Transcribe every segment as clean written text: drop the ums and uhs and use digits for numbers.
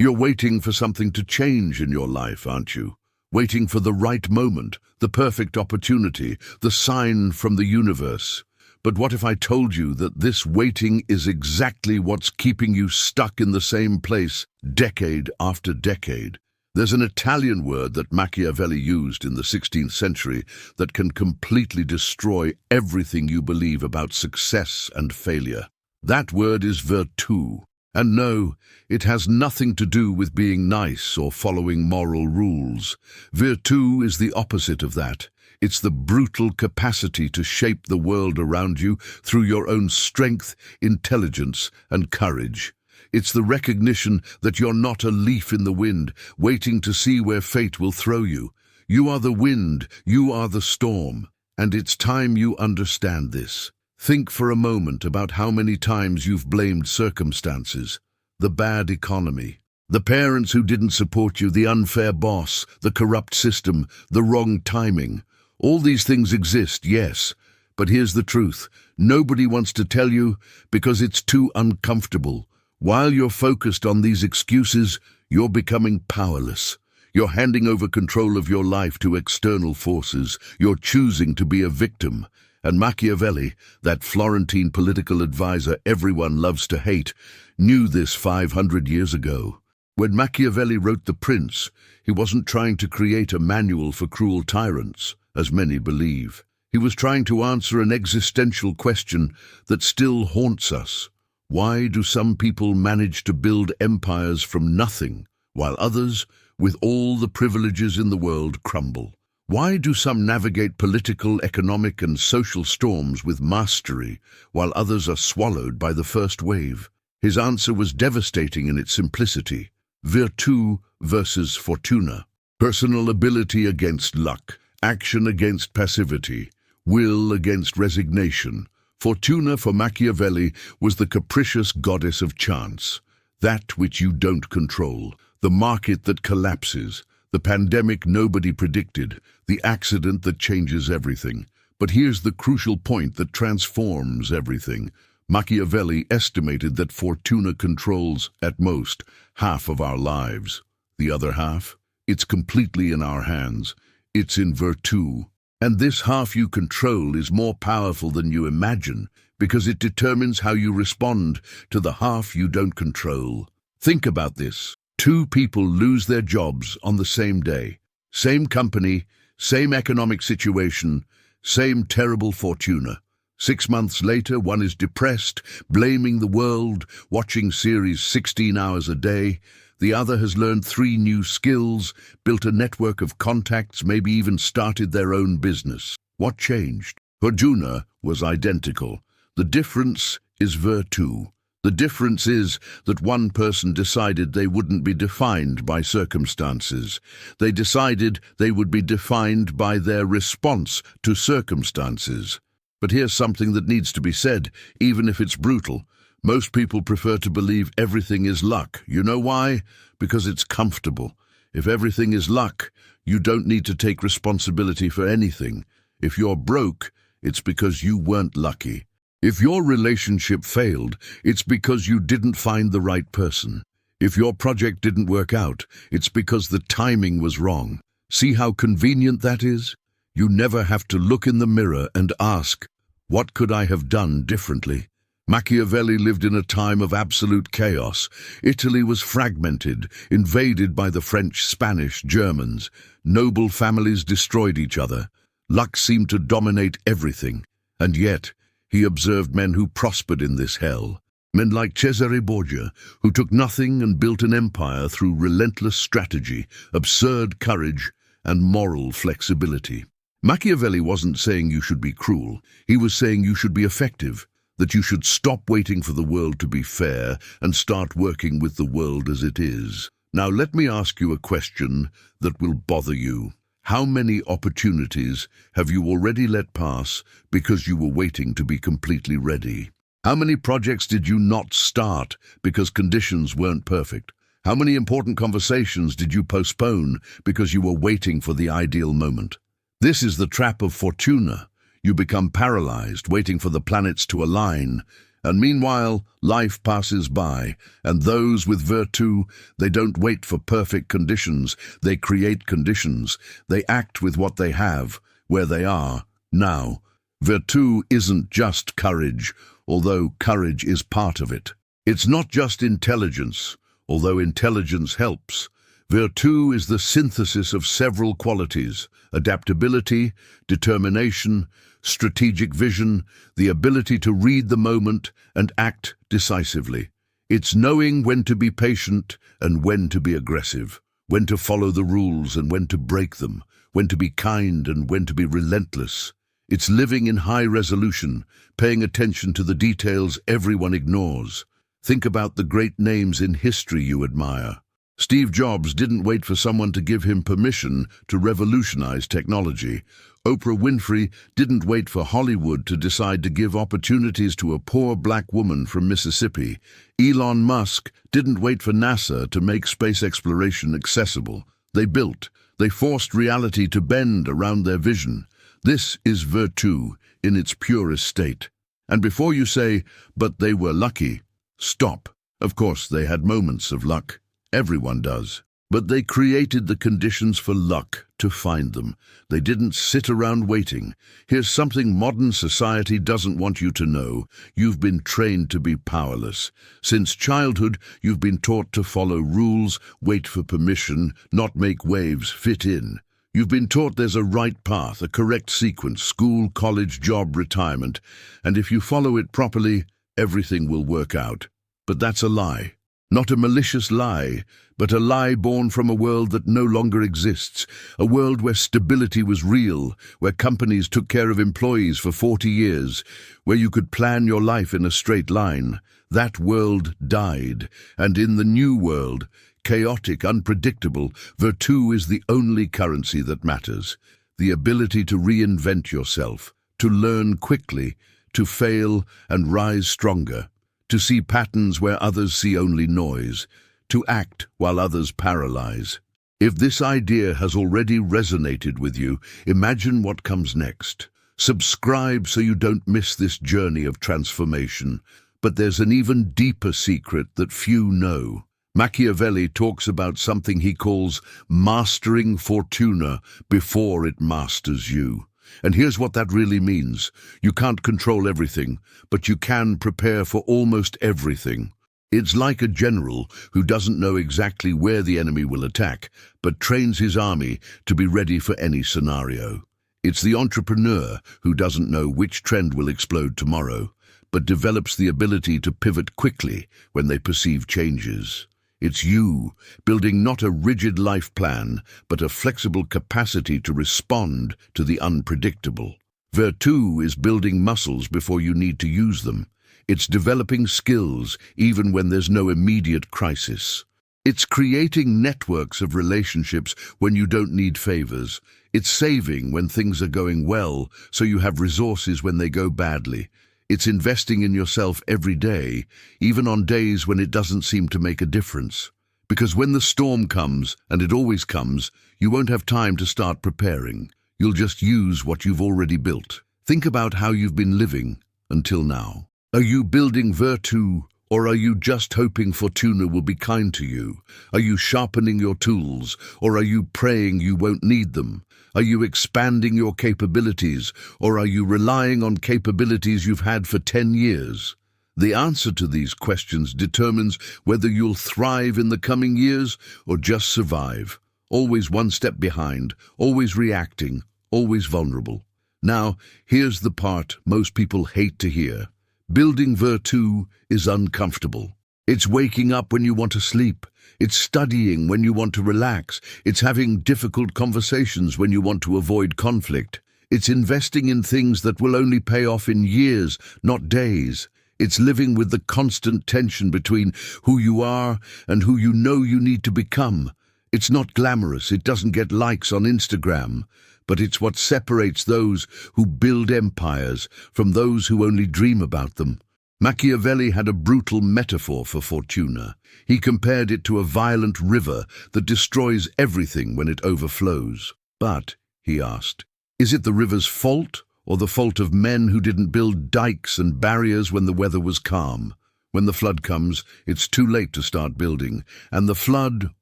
You're waiting for something to change in your life, aren't you? Waiting for the right moment, the perfect opportunity, the sign from the universe. But what if I told you that this waiting is exactly what's keeping you stuck in the same place, decade after decade? There's an Italian word that Machiavelli used in the 16th century that can completely destroy everything you believe about success and failure. That word is virtù. And no, it has nothing to do with being nice or following moral rules. Virtù is the opposite of that. It's the brutal capacity to shape the world around you through your own strength, intelligence, and courage. It's the recognition that you're not a leaf in the wind, waiting to see where fate will throw you. You are the wind, you are the storm, and it's time you understand this. Think for a moment about how many times you've blamed circumstances, the bad economy, the parents who didn't support you, the unfair boss, the corrupt system, the wrong timing. All these things exist, yes, but here's the truth. Nobody wants to tell you because it's too uncomfortable. While you're focused on these excuses, you're becoming powerless. You're handing over control of your life to external forces. You're choosing to be a victim. And Machiavelli, that Florentine political advisor everyone loves to hate, knew this 500 years ago. When Machiavelli wrote The Prince, he wasn't trying to create a manual for cruel tyrants, as many believe. He was trying to answer an existential question that still haunts us. Why do some people manage to build empires from nothing, while others, with all the privileges in the world, crumble? Why do some navigate political, economic, and social storms with mastery, while others are swallowed by the first wave? His answer was devastating in its simplicity. Virtù versus fortuna. Personal ability against luck. Action against passivity. Will against resignation. Fortuna for Machiavelli was the capricious goddess of chance. That which you don't control. The market that collapses. The pandemic nobody predicted, the accident that changes everything. But here's the crucial point that transforms everything. Machiavelli estimated that fortuna controls, at most, half of our lives. The other half? It's completely in our hands. It's in virtù. And this half you control is more powerful than you imagine, because it determines how you respond to the half you don't control. Think about this. Two people lose their jobs on the same day. Same company, same economic situation, same terrible fortuna. 6 months later, one is depressed, blaming the world, watching series 16 hours a day. The other has learned 3 new skills, built a network of contacts, maybe even started their own business. What changed? Fortuna was identical. The difference is virtù. The difference is that one person decided they wouldn't be defined by circumstances. They decided they would be defined by their response to circumstances. But here's something that needs to be said, even if it's brutal. Most people prefer to believe everything is luck. You know why? Because it's comfortable. If everything is luck, you don't need to take responsibility for anything. If you're broke, it's because you weren't lucky. If your relationship failed, it's because you didn't find the right person. If your project didn't work out, it's because the timing was wrong. See how convenient that is? You never have to look in the mirror and ask, what could I have done differently? Machiavelli lived in a time of absolute chaos. Italy was fragmented, invaded by the French, Spanish, Germans. Noble families destroyed each other. Luck seemed to dominate everything. And yet, he observed men who prospered in this hell. Men like Cesare Borgia, who took nothing and built an empire through relentless strategy, absurd courage, and moral flexibility. Machiavelli wasn't saying you should be cruel. He was saying you should be effective, that you should stop waiting for the world to be fair and start working with the world as it is. Now let me ask you a question that will bother you. How many opportunities have you already let pass because you were waiting to be completely ready? How many projects did you not start because conditions weren't perfect? How many important conversations did you postpone because you were waiting for the ideal moment? This is the trap of fortuna. You become paralyzed, waiting for the planets to align, And meanwhile, life passes by, and those with virtù, they don't wait for perfect conditions, they create conditions. They act with what they have, where they are, now. Virtù isn't just courage, although courage is part of it. It's not just intelligence, although intelligence helps. Virtù is the synthesis of several qualities: adaptability, determination, strategic vision, the ability to read the moment and act decisively. It's knowing when to be patient and when to be aggressive, when to follow the rules and when to break them, when to be kind and when to be relentless. It's living in high resolution, paying attention to the details everyone ignores. Think about the great names in history you admire. Steve Jobs didn't wait for someone to give him permission to revolutionize technology. Oprah Winfrey didn't wait for Hollywood to decide to give opportunities to a poor black woman from Mississippi. Elon Musk didn't wait for NASA to make space exploration accessible. They built. They forced reality to bend around their vision. This is virtù in its purest state. And before you say, "But they were lucky," stop. Of course, they had moments of luck. Everyone does. But they created the conditions for luck to find them. They didn't sit around waiting. Here's something modern society doesn't want you to know. You've been trained to be powerless. Since childhood, you've been taught to follow rules, wait for permission, not make waves, fit in. You've been taught there's a right path, a correct sequence: school, college, job, retirement. And if you follow it properly, everything will work out. But that's a lie. Not a malicious lie, but a lie born from a world that no longer exists, a world where stability was real, where companies took care of employees for 40 years, where you could plan your life in a straight line. That world died, and in the new world, chaotic, unpredictable, virtù is the only currency that matters. The ability to reinvent yourself, to learn quickly, to fail and rise stronger. To see patterns where others see only noise, to act while others paralyze. If this idea has already resonated with you, imagine what comes next. Subscribe so you don't miss this journey of transformation. But there's an even deeper secret that few know. Machiavelli talks about something he calls mastering fortuna before it masters you. And here's what that really means. You can't control everything, but you can prepare for almost everything. It's like a general who doesn't know exactly where the enemy will attack, but trains his army to be ready for any scenario. It's the entrepreneur who doesn't know which trend will explode tomorrow, but develops the ability to pivot quickly when they perceive changes. It's you, building not a rigid life plan, but a flexible capacity to respond to the unpredictable. Virtù is building muscles before you need to use them. It's developing skills even when there's no immediate crisis. It's creating networks of relationships when you don't need favors. It's saving when things are going well, so you have resources when they go badly. It's investing in yourself every day, even on days when it doesn't seem to make a difference. Because when the storm comes, and it always comes, you won't have time to start preparing. You'll just use what you've already built. Think about how you've been living until now. Are you building virtù, or are you just hoping fortuna will be kind to you? Are you sharpening your tools, or are you praying you won't need them? Are you expanding your capabilities, or are you relying on capabilities you've had for 10 years? The answer to these questions determines whether you'll thrive in the coming years or just survive. Always one step behind, always reacting, always vulnerable. Now, here's the part most people hate to hear. Building virtù is uncomfortable. It's waking up when you want to sleep. It's studying when you want to relax. It's having difficult conversations when you want to avoid conflict. It's investing in things that will only pay off in years, not days. It's living with the constant tension between who you are and who you know you need to become. It's not glamorous. It doesn't get likes on Instagram. But it's what separates those who build empires from those who only dream about them. Machiavelli had a brutal metaphor for fortuna. He compared it to a violent river that destroys everything when it overflows. But, he asked, is it the river's fault or the fault of men who didn't build dikes and barriers when the weather was calm. When the flood comes, it's too late to start building, and the flood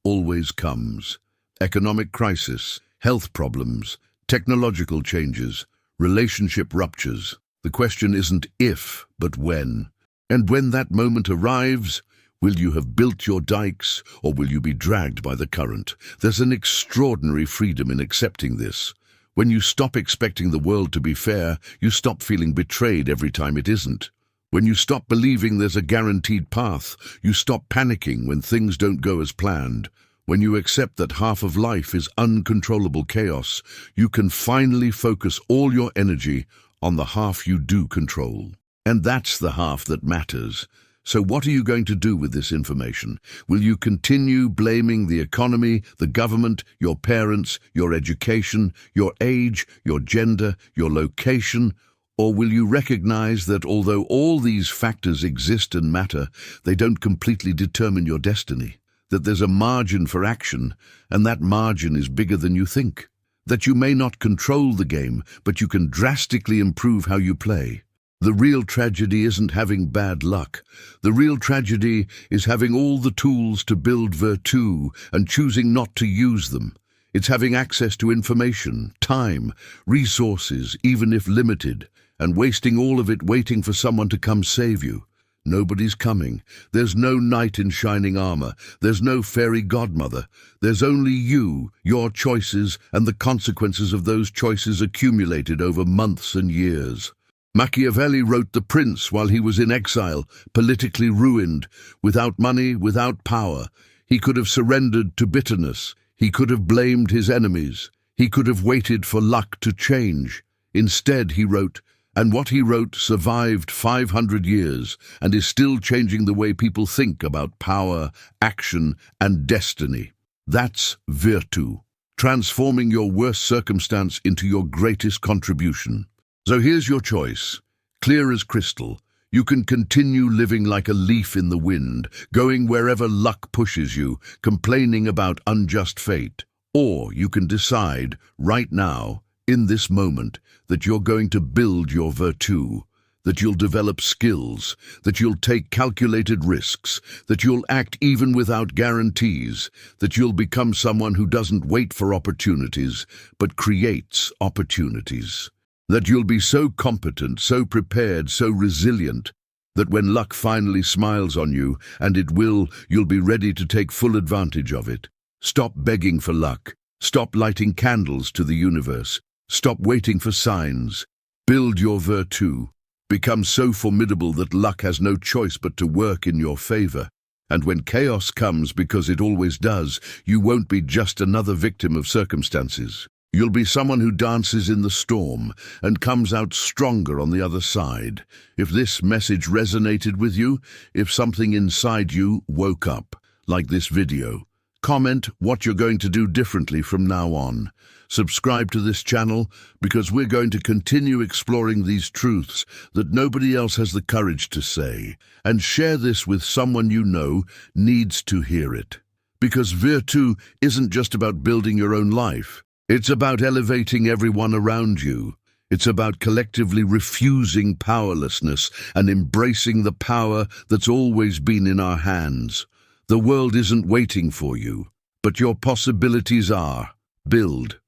always comes. Economic crisis, health problems, technological changes, relationship ruptures. The question isn't if, but when. And when that moment arrives, will you have built your dikes, or will you be dragged by the current? There's an extraordinary freedom in accepting this. When you stop expecting the world to be fair, you stop feeling betrayed every time it isn't. When you stop believing there's a guaranteed path, you stop panicking when things don't go as planned. When you accept that half of life is uncontrollable chaos, you can finally focus all your energy on the half you do control. And that's the half that matters. So what are you going to do with this information? Will you continue blaming the economy, the government, your parents, your education, your age, your gender, your location? Or will you recognize that although all these factors exist and matter, they don't completely determine your destiny? That there's a margin for action, and that margin is bigger than you think? That you may not control the game, but you can drastically improve how you play? The real tragedy isn't having bad luck. The real tragedy is having all the tools to build Virtù and choosing not to use them. It's having access to information, time, resources, even if limited, and wasting all of it waiting for someone to come save you. Nobody's coming. There's no knight in shining armor. There's no fairy godmother. There's only you, your choices, and the consequences of those choices accumulated over months and years. Machiavelli wrote The Prince while he was in exile, politically ruined, without money, without power. He could have surrendered to bitterness. He could have blamed his enemies. He could have waited for luck to change. Instead, he wrote, and what he wrote survived 500 years and is still changing the way people think about power, action, and destiny. That's Virtù, transforming your worst circumstance into your greatest contribution. So here's your choice. Clear as crystal, you can continue living like a leaf in the wind, going wherever luck pushes you, complaining about unjust fate. Or you can decide, right now, in this moment, that you're going to build your Virtù, that you'll develop skills, that you'll take calculated risks, that you'll act even without guarantees, that you'll become someone who doesn't wait for opportunities, but creates opportunities. That you'll be so competent, so prepared, so resilient, that when luck finally smiles on you, and it will, you'll be ready to take full advantage of it. Stop begging for luck. Stop lighting candles to the universe. Stop waiting for signs. Build your Virtù. Become so formidable that luck has no choice but to work in your favor. And when chaos comes, because it always does, you won't be just another victim of circumstances. You'll be someone who dances in the storm and comes out stronger on the other side. If this message resonated with you, if something inside you woke up, like this video, comment what you're going to do differently from now on. Subscribe to this channel because we're going to continue exploring these truths that nobody else has the courage to say. And share this with someone you know needs to hear it. Because Virtù isn't just about building your own life. It's about elevating everyone around you. It's about collectively refusing powerlessness and embracing the power that's always been in our hands. The world isn't waiting for you, but your possibilities are. Build.